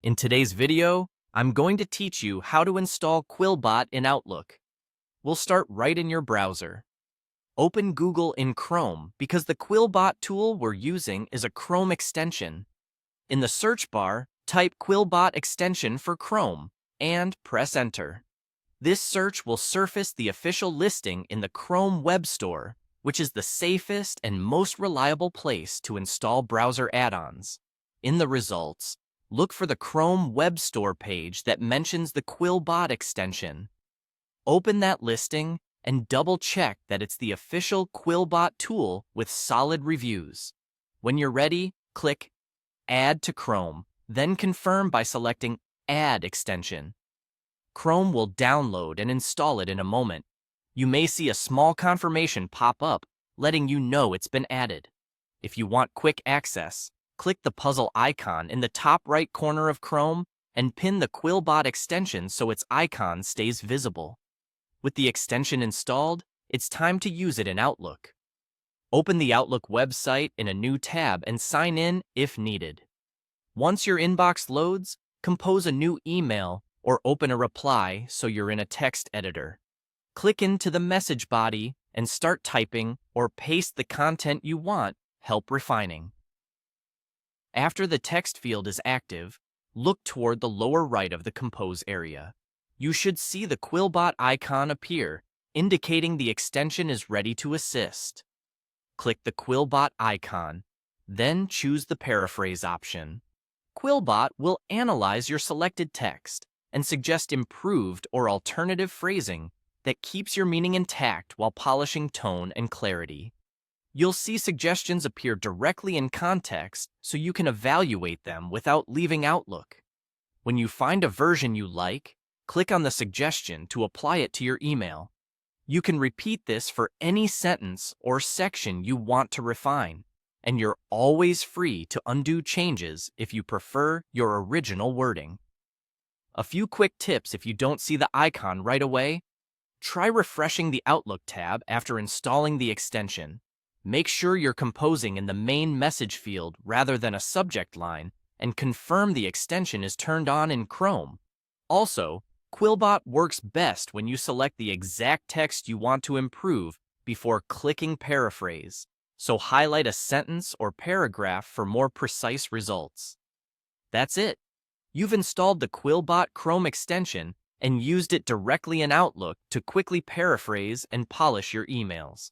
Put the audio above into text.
In today's video, I'm going to teach you how to install Quillbot in Outlook. We'll start right in your browser. Open Google in Chrome because the Quillbot tool we're using is a Chrome extension. In the search bar, type Quillbot extension for Chrome and press Enter. This search will surface the official listing in the Chrome Web Store, which is the safest and most reliable place to install browser add-ons. In the results, look for the Chrome Web Store page that mentions the Quillbot extension. Open that listing and double-check that it's the official Quillbot tool with solid reviews. When you're ready, click Add to Chrome, then confirm by selecting Add extension. Chrome will download and install it in a moment. You may see a small confirmation pop up, letting you know it's been added. If you want quick access, click the puzzle icon in the top right corner of Chrome and pin the Quillbot extension so its icon stays visible. With the extension installed, it's time to use it in Outlook. Open the Outlook website in a new tab and sign in if needed. Once your inbox loads, compose a new email or open a reply so you're in a text editor. Click into the message body and start typing or paste the content you want, help refining. After the text field is active, look toward the lower right of the Compose area. You should see the Quillbot icon appear, indicating the extension is ready to assist. Click the Quillbot icon, then choose the Paraphrase option. Quillbot will analyze your selected text and suggest improved or alternative phrasing that keeps your meaning intact while polishing tone and clarity. You'll see suggestions appear directly in context so you can evaluate them without leaving Outlook. When you find a version you like, click on the suggestion to apply it to your email. You can repeat this for any sentence or section you want to refine, and you're always free to undo changes if you prefer your original wording. A few quick tips if you don't see the icon right away. Try refreshing the Outlook tab after installing the extension. Make sure you're composing in the main message field rather than a subject line, and confirm the extension is turned on in Chrome. Also, Quillbot works best when you select the exact text you want to improve before clicking Paraphrase, so highlight a sentence or paragraph for more precise results. That's it. You've installed the Quillbot Chrome extension and used it directly in Outlook to quickly paraphrase and polish your emails.